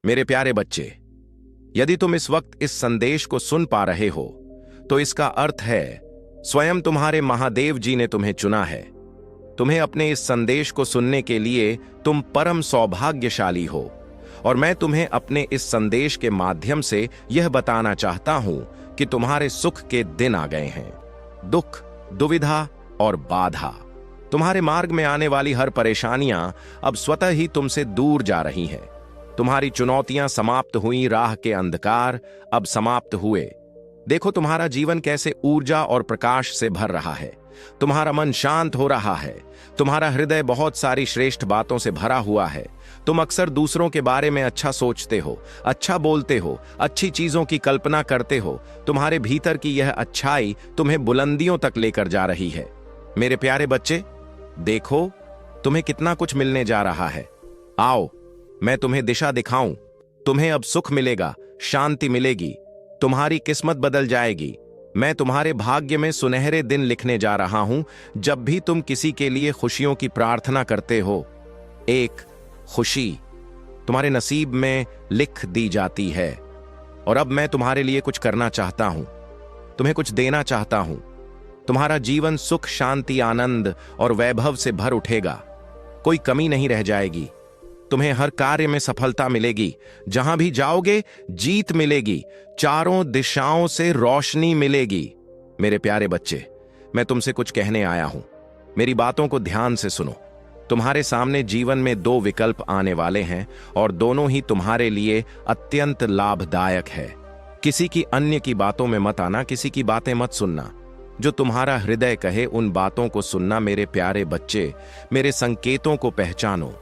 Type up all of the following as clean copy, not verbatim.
मेरे प्यारे बच्चे, यदि तुम इस वक्त इस संदेश को सुन पा रहे हो तो इसका अर्थ है स्वयं तुम्हारे महादेव जी ने तुम्हें चुना है। तुम्हें अपने इस संदेश को सुनने के लिए तुम परम सौभाग्यशाली हो और मैं तुम्हें अपने इस संदेश के माध्यम से यह बताना चाहता हूं कि तुम्हारे सुख के दिन आ गए हैं। दुख, दुविधा और बाधा, तुम्हारे मार्ग में आने वाली हर परेशानियां अब स्वतः ही तुमसे दूर जा रही हैं। तुम्हारी चुनौतियां समाप्त हुई, राह के अंधकार अब समाप्त हुए। देखो तुम्हारा जीवन कैसे ऊर्जा और प्रकाश से भर रहा है। तुम्हारा मन शांत हो रहा है। तुम्हारा हृदय बहुत सारी श्रेष्ठ बातों से भरा हुआ है। तुम अक्सर दूसरों के बारे में अच्छा सोचते हो, अच्छा बोलते हो, अच्छी चीजों की कल्पना करते हो। तुम्हारे भीतर की यह अच्छाई तुम्हें बुलंदियों तक लेकर जा रही है। मेरे प्यारे बच्चे, देखो तुम्हें कितना कुछ मिलने जा रहा है। आओ मैं तुम्हें दिशा दिखाऊं। तुम्हें अब सुख मिलेगा, शांति मिलेगी, तुम्हारी किस्मत बदल जाएगी। मैं तुम्हारे भाग्य में सुनहरे दिन लिखने जा रहा हूं। जब भी तुम किसी के लिए खुशियों की प्रार्थना करते हो, एक खुशी तुम्हारे नसीब में लिख दी जाती है। और अब मैं तुम्हारे लिए कुछ करना चाहता हूं, तुम्हें कुछ देना चाहता हूं। तुम्हारा जीवन सुख, शांति, आनंद और वैभव से भर उठेगा। कोई कमी नहीं रह जाएगी। तुम्हें हर कार्य में सफलता मिलेगी। जहां भी जाओगे जीत मिलेगी। चारों दिशाओं से रोशनी मिलेगी। मेरे प्यारे बच्चे, मैं तुमसे कुछ कहने आया हूं। मेरी बातों को ध्यान से सुनो। तुम्हारे सामने जीवन में दो विकल्प आने वाले हैं और दोनों ही तुम्हारे लिए अत्यंत लाभदायक है। किसी की अन्य की बातों में मत आना, किसी की बातें मत सुनना। जो तुम्हारा हृदय कहे उन बातों को सुनना। मेरे प्यारे बच्चे, मेरे संकेतों को पहचानो।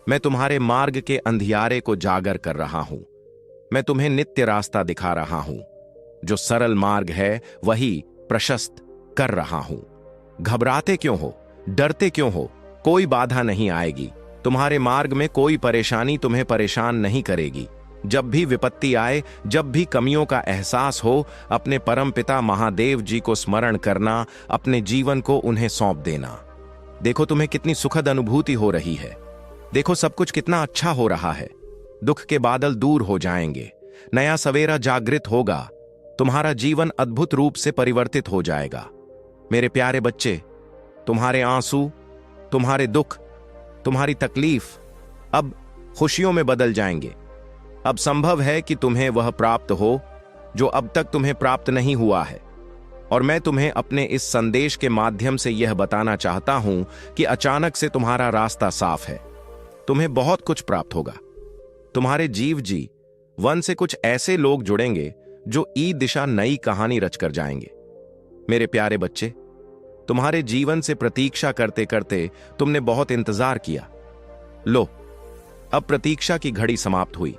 मैं तुम्हारे मार्ग के अंधियारे को जागर कर रहा हूं। मैं तुम्हें नित्य रास्ता दिखा रहा हूं। जो सरल मार्ग है वही प्रशस्त कर रहा हूं। घबराते क्यों हो, डरते क्यों हो? कोई बाधा नहीं आएगी। तुम्हारे मार्ग में कोई परेशानी तुम्हें परेशान नहीं करेगी। जब भी विपत्ति आए, जब भी कमियों का एहसास हो, अपने परमपिता महादेव जी को स्मरण करना, अपने जीवन को उन्हें सौंप देना। देखो तुम्हें कितनी सुखद अनुभूति हो रही है। देखो सब कुछ कितना अच्छा हो रहा है। दुख के बादल दूर हो जाएंगे, नया सवेरा जागृत होगा। तुम्हारा जीवन अद्भुत रूप से परिवर्तित हो जाएगा। मेरे प्यारे बच्चे, तुम्हारे आंसू, तुम्हारे दुख, तुम्हारी तकलीफ अब खुशियों में बदल जाएंगे। अब संभव है कि तुम्हें वह प्राप्त हो जो अब तक तुम्हें प्राप्त नहीं हुआ है। और मैं तुम्हें अपने इस संदेश के माध्यम से यह बताना चाहता हूं कि अचानक से तुम्हारा रास्ता साफ है। तुम्हें बहुत कुछ प्राप्त होगा। तुम्हारे जीव जी वन से कुछ ऐसे लोग जुड़ेंगे जो ई दिशा नई कहानी रचकर जाएंगे। मेरे प्यारे बच्चे, तुम्हारे जीवन से प्रतीक्षा करते करते तुमने बहुत इंतजार किया। लो, अब प्रतीक्षा की घड़ी समाप्त हुई।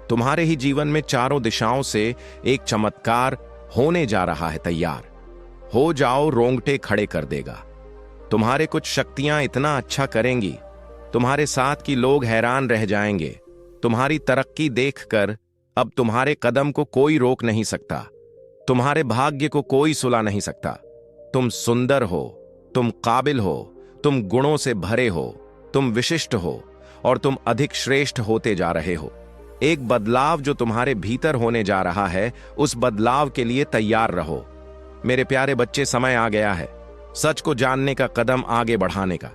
तुम्हारे ही जीवन में चारों दिशाओं से एक चमत्कार होने जा रहा है। तैयार हो जाओ, रोंगटे खड़े कर देगा। तुम्हारे कुछ शक्तियां इतना अच्छा करेंगी, तुम्हारे साथ की लोग हैरान रह जाएंगे। तुम्हारी तरक्की देखकर अब तुम्हारे कदम को कोई रोक नहीं सकता। तुम्हारे भाग्य को कोई सुला नहीं सकता। तुम सुंदर हो, तुम काबिल हो, तुम गुणों से भरे हो, तुम विशिष्ट हो और तुम अधिक श्रेष्ठ होते जा रहे हो। एक बदलाव जो तुम्हारे भीतर होने जा रहा है, उस बदलाव के लिए तैयार रहो। मेरे प्यारे बच्चे, समय आ गया है सच को जानने का, कदम आगे बढ़ाने का।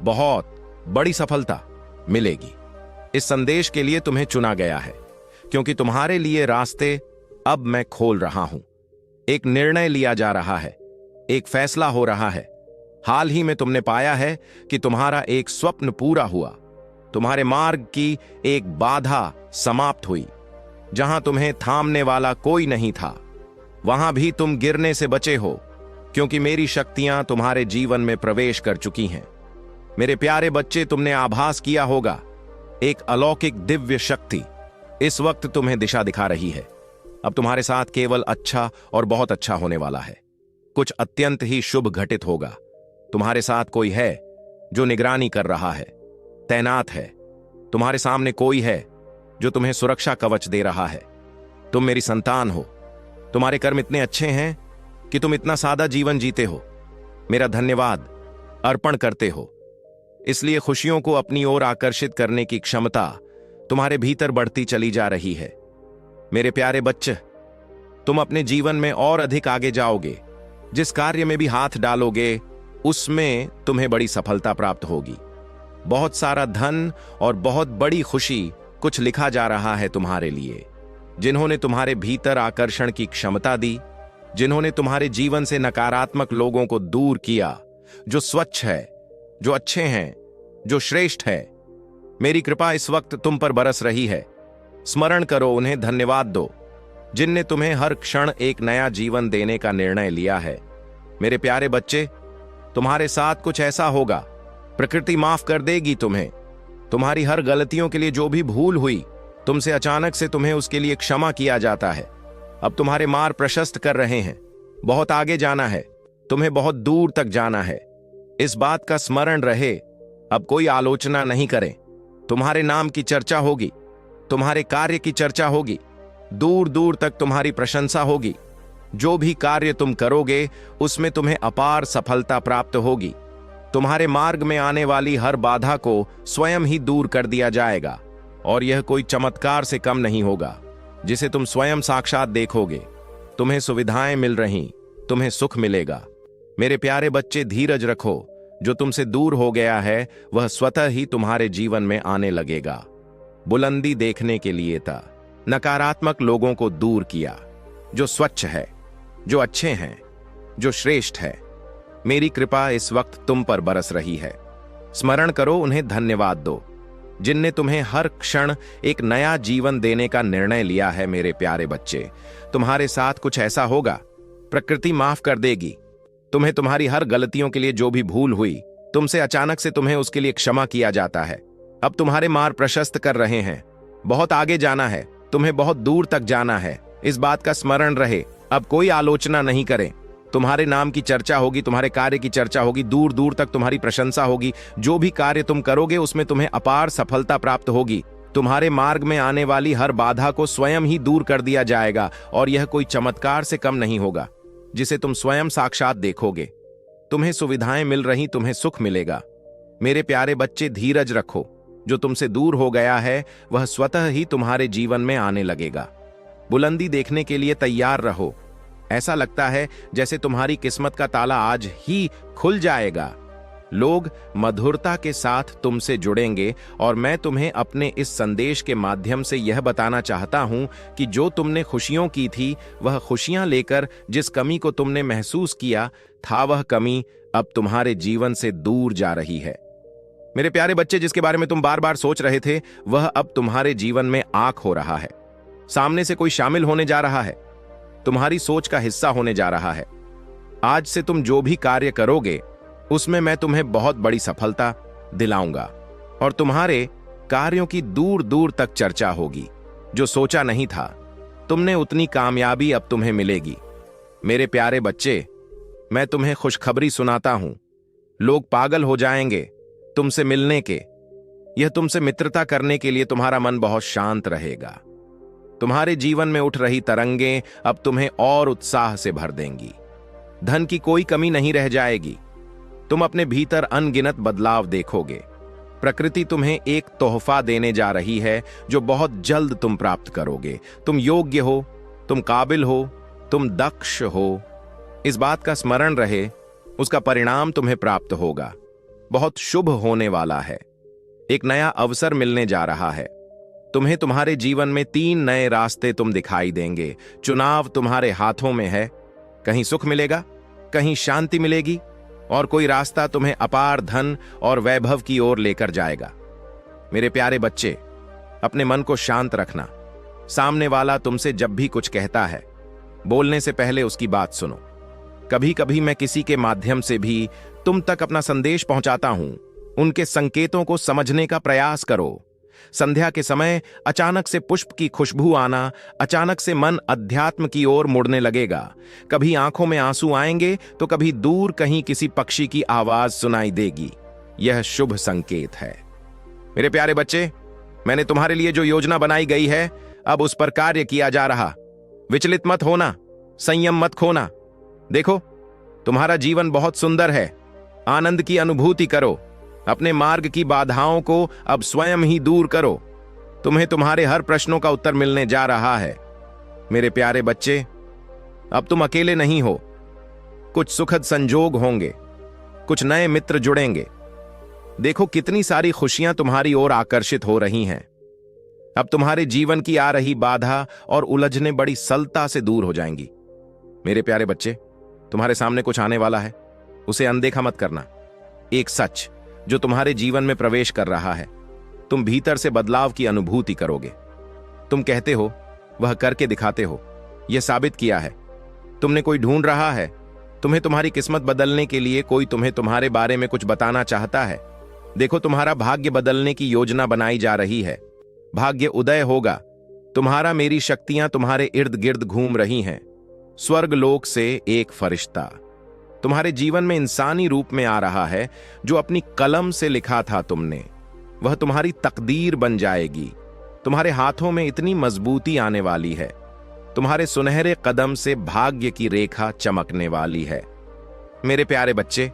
बहुत बड़ी सफलता मिलेगी। इस संदेश के लिए तुम्हें चुना गया है क्योंकि तुम्हारे लिए रास्ते अब मैं खोल रहा हूं। एक निर्णय लिया जा रहा है, एक फैसला हो रहा है। हाल ही में तुमने पाया है कि तुम्हारा एक स्वप्न पूरा हुआ। तुम्हारे मार्ग की एक बाधा समाप्त हुई। जहां तुम्हें थामने वाला कोई नहीं था, वहां भी तुम गिरने से बचे हो क्योंकि मेरी शक्तियां तुम्हारे जीवन में प्रवेश कर चुकी हैं। मेरे प्यारे बच्चे, तुमने आभास किया होगा एक अलौकिक दिव्य शक्ति इस वक्त तुम्हें दिशा दिखा रही है। अब तुम्हारे साथ केवल अच्छा और बहुत अच्छा होने वाला है। कुछ अत्यंत ही शुभ घटित होगा। तुम्हारे साथ कोई है जो निगरानी कर रहा है, तैनात है। तुम्हारे सामने कोई है जो तुम्हें सुरक्षा कवच दे रहा है। तुम मेरी संतान हो। तुम्हारे कर्म इतने अच्छे हैं कि तुम इतना सादा जीवन जीते हो। मेरा धन्यवाद अर्पण करते हो। इसलिए खुशियों को अपनी ओर आकर्षित करने की क्षमता तुम्हारे भीतर बढ़ती चली जा रही है। मेरे प्यारे बच्चे, तुम अपने जीवन में और अधिक आगे जाओगे। जिस कार्य में भी हाथ डालोगे उसमें तुम्हें बड़ी सफलता प्राप्त होगी। बहुत सारा धन और बहुत बड़ी खुशी कुछ लिखा जा रहा है तुम्हारे लिए। जिन्होंने तुम्हारे भीतर आकर्षण की क्षमता दी, जिन्होंने तुम्हारे जीवन से नकारात्मक लोगों को दूर किया, जो स्वच्छ है, जो अच्छे हैं, जो श्रेष्ठ है, मेरी कृपा इस वक्त तुम पर बरस रही है। स्मरण करो, उन्हें धन्यवाद दो, जिनने तुम्हें हर क्षण एक नया जीवन देने का निर्णय लिया है। मेरे प्यारे बच्चे, तुम्हारे साथ कुछ ऐसा होगा, प्रकृति माफ कर देगी तुम्हें। तुम्हारी हर गलतियों के लिए जो भी भूल हुई तुमसे, अचानक से तुम्हें उसके लिए क्षमा किया जाता है। अब तुम्हारे मार्ग प्रशस्त कर रहे हैं। बहुत आगे जाना है, तुम्हें बहुत दूर तक जाना है। इस बात का स्मरण रहे, अब कोई आलोचना नहीं करें। तुम्हारे नाम की चर्चा होगी, तुम्हारे कार्य की चर्चा होगी, दूर दूर तक तुम्हारी प्रशंसा होगी। जो भी कार्य तुम करोगे उसमें तुम्हें अपार सफलता प्राप्त होगी। तुम्हारे मार्ग में आने वाली हर बाधा को स्वयं ही दूर कर दिया जाएगा, और यह कोई चमत्कार से कम नहीं होगा जिसे तुम स्वयं साक्षात देखोगे। तुम्हें सुविधाएं मिल रही, तुम्हें सुख मिलेगा। मेरे प्यारे बच्चे, धीरज रखो। जो तुमसे दूर हो गया है वह स्वतः ही तुम्हारे जीवन में आने लगेगा। बुलंदी देखने के लिए था, नकारात्मक लोगों को दूर किया। जो स्वच्छ है, जो अच्छे हैं, जो श्रेष्ठ है, मेरी कृपा इस वक्त तुम पर बरस रही है। स्मरण करो, उन्हें धन्यवाद दो, जिनने तुम्हें हर क्षण एक नया जीवन देने का निर्णय लिया है। मेरे प्यारे बच्चे, तुम्हारे साथ कुछ ऐसा होगा, प्रकृति माफ कर देगी तुम्हें। तुम्हारी हर गलतियों के लिए जो भी भूल हुई तुमसे, अचानक से तुम्हें उसके लिए क्षमा किया जाता है। अब तुम्हारे मार्ग प्रशस्त कर रहे हैं। बहुत आगे जाना है, तुम्हें बहुत दूर तक जाना है। इस बात का स्मरण रहे, अब कोई आलोचना नहीं करें। तुम्हारे नाम की चर्चा होगी, तुम्हारे कार्य की चर्चा होगी, दूर दूर तक तुम्हारी प्रशंसा होगी। जो भी कार्य तुम करोगे उसमें तुम्हें अपार सफलता प्राप्त होगी। तुम्हारे मार्ग में आने वाली हर बाधा को स्वयं ही दूर कर दिया जाएगा, और यह कोई चमत्कार से कम नहीं होगा जिसे तुम स्वयं साक्षात देखोगे। तुम्हें सुविधाएं मिल रही, तुम्हें सुख मिलेगा। मेरे प्यारे बच्चे, धीरज रखो। जो तुमसे दूर हो गया है वह स्वतः ही तुम्हारे जीवन में आने लगेगा। बुलंदी देखने के लिए तैयार रहो। ऐसा लगता है जैसे तुम्हारी किस्मत का ताला आज ही खुल जाएगा। लोग मधुरता के साथ तुमसे जुड़ेंगे, और मैं तुम्हें अपने इस संदेश के माध्यम से यह बताना चाहता हूं कि जो तुमने खुशियों की थी, वह खुशियां लेकर जिस कमी को तुमने महसूस किया था, वह कमी अब तुम्हारे जीवन से दूर जा रही है। मेरे प्यारे बच्चे, जिसके बारे में तुम बार बार सोच रहे थे, वह अब तुम्हारे जीवन में आंख हो रहा है। सामने से कोई शामिल होने जा रहा है, तुम्हारी सोच का हिस्सा होने जा रहा है। आज से तुम जो भी कार्य करोगे उसमें मैं तुम्हें बहुत बड़ी सफलता दिलाऊंगा, और तुम्हारे कार्यों की दूर दूर तक चर्चा होगी। जो सोचा नहीं था तुमने, उतनी कामयाबी अब तुम्हें मिलेगी। मेरे प्यारे बच्चे, मैं तुम्हें खुशखबरी सुनाता हूं। लोग पागल हो जाएंगे तुमसे मिलने के। यह तुमसे मित्रता करने के लिए तुम्हारा मन बहुत शांत रहेगा। तुम्हारे जीवन में उठ रही तरंगें अब तुम्हें और उत्साह से भर देंगी। धन की कोई कमी नहीं रह जाएगी। तुम अपने भीतर अनगिनत बदलाव देखोगे। प्रकृति तुम्हें एक तोहफा देने जा रही है जो बहुत जल्द तुम प्राप्त करोगे। तुम योग्य हो, तुम काबिल हो, तुम दक्ष हो। इस बात का स्मरण रहे, उसका परिणाम तुम्हें प्राप्त होगा। बहुत शुभ होने वाला है। एक नया अवसर मिलने जा रहा है। तुम्हें तुम्हारे जीवन में 3 नए रास्ते तुम दिखाई देंगे। चुनाव तुम्हारे हाथों में है। कहीं सुख मिलेगा, कहीं शांति मिलेगी, और कोई रास्ता तुम्हें अपार धन और वैभव की ओर लेकर जाएगा। मेरे प्यारे बच्चे, अपने मन को शांत रखना। सामने वाला तुमसे जब भी कुछ कहता है, बोलने से पहले उसकी बात सुनो। कभी कभी मैं किसी के माध्यम से भी तुम तक अपना संदेश पहुंचाता हूं। उनके संकेतों को समझने का प्रयास करो। संध्या के समय अचानक से पुष्प की खुशबू आना, अचानक से मन अध्यात्म की ओर मुड़ने लगेगा। कभी आंखों में आंसू आएंगे तो कभी दूर कहीं किसी पक्षी की आवाज सुनाई देगी। यह शुभ संकेत है। मेरे प्यारे बच्चे, मैंने तुम्हारे लिए जो योजना बनाई गई है, अब उस पर कार्य किया जा रहा। विचलित मत होना, संयम मत खोना। देखो, तुम्हारा जीवन बहुत सुंदर है। आनंद की अनुभूति करो। अपने मार्ग की बाधाओं को अब स्वयं ही दूर करो। तुम्हें तुम्हारे हर प्रश्नों का उत्तर मिलने जा रहा है। मेरे प्यारे बच्चे, अब तुम अकेले नहीं हो। कुछ सुखद संजोग होंगे, कुछ नए मित्र जुड़ेंगे। देखो कितनी सारी खुशियां तुम्हारी ओर आकर्षित हो रही हैं। अब तुम्हारे जीवन की आ रही बाधा और उलझने बड़ी सरलता से दूर हो जाएंगी। मेरे प्यारे बच्चे, तुम्हारे सामने कुछ आने वाला है, उसे अनदेखा मत करना। एक सच जो तुम्हारे जीवन में प्रवेश कर रहा है। तुम भीतर से बदलाव की अनुभूति करोगे। तुम कहते हो, वह करके दिखाते हो। यह साबित किया है। तुमने कोई ढूंढ रहा है। तुम्हें तुम्हारी किस्मत बदलने के लिए कोई तुम्हें तुम्हारे बारे में कुछ बताना चाहता है। देखो, तुम्हारा भाग्य बदलने की योजना बनाई जा रही है। भाग्य उदय होगा। तुम्हारा मेरी शक्तियां तुम्हारे इर्द गिर्द घूम रही हैं। स्वर्ग लोक से एक फरिश्ता तुम्हारे जीवन में इंसानी रूप में आ रहा है। जो अपनी कलम से लिखा था तुमने, वह तुम्हारी तकदीर बन जाएगी। तुम्हारे हाथों में इतनी मजबूती आने वाली है। तुम्हारे सुनहरे कदम से भाग्य की रेखा चमकने वाली है। मेरे प्यारे बच्चे,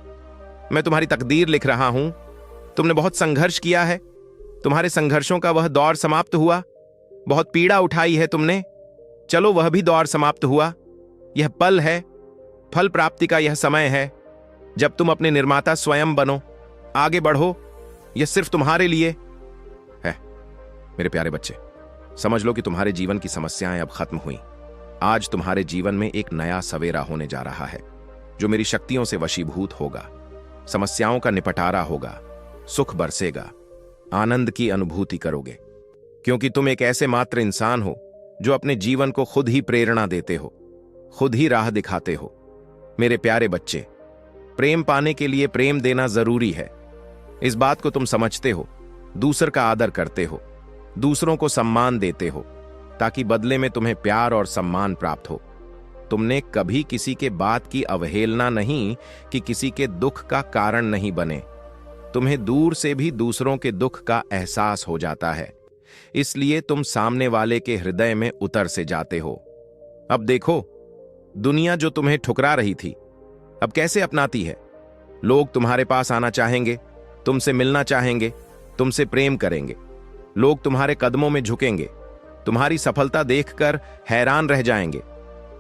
मैं तुम्हारी तकदीर लिख रहा हूं। तुमने बहुत संघर्ष किया है। तुम्हारे संघर्षों का वह दौर समाप्त हुआ। बहुत पीड़ा उठाई है तुमने। चलो, वह भी दौर समाप्त हुआ। यह पल है, फल प्राप्ति का यह समय है, जब तुम अपने निर्माता स्वयं बनो। आगे बढ़ो, यह सिर्फ तुम्हारे लिए है। मेरे प्यारे बच्चे, समझ लो कि तुम्हारे जीवन की समस्याएं अब खत्म हुई। आज तुम्हारे जीवन में एक नया सवेरा होने जा रहा है, जो मेरी शक्तियों से वशीभूत होगा। समस्याओं का निपटारा होगा, सुख बरसेगा, आनंद की अनुभूति करोगे, क्योंकि तुम एक ऐसे मात्र इंसान हो जो अपने जीवन को खुद ही प्रेरणा देते हो, खुद ही राह दिखाते हो। मेरे प्यारे बच्चे, प्रेम पाने के लिए प्रेम देना जरूरी है। इस बात को तुम समझते हो। दूसर का आदर करते हो, दूसरों को सम्मान देते हो, ताकि बदले में तुम्हें प्यार और सम्मान प्राप्त हो। तुमने कभी किसी के बात की अवहेलना नहीं कि किसी के दुख का कारण नहीं बने। तुम्हें दूर से भी दूसरों के दुख का एहसास हो जाता है, इसलिए तुम सामने वाले के हृदय में उतर से जाते हो। अब देखो, दुनिया जो तुम्हें ठुकरा रही थी, अब कैसे अपनाती है। लोग तुम्हारे पास आना चाहेंगे, तुमसे मिलना चाहेंगे, तुमसे प्रेम करेंगे। लोग तुम्हारे कदमों में झुकेंगे, तुम्हारी सफलता देखकर हैरान रह जाएंगे।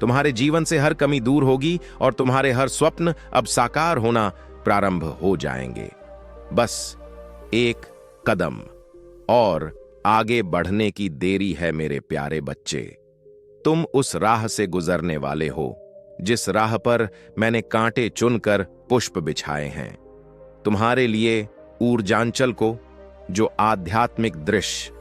तुम्हारे जीवन से हर कमी दूर होगी और तुम्हारे हर स्वप्न अब साकार होना प्रारंभ हो जाएंगे। बस एक कदम और आगे बढ़ने की देरी है मेरे प्यारे बच्चे। तुम उस राह से गुजरने वाले हो जिस राह पर मैंने कांटे चुनकर पुष्प बिछाए हैं। तुम्हारे लिए ऊर्जांचल को, जो आध्यात्मिक दृश्य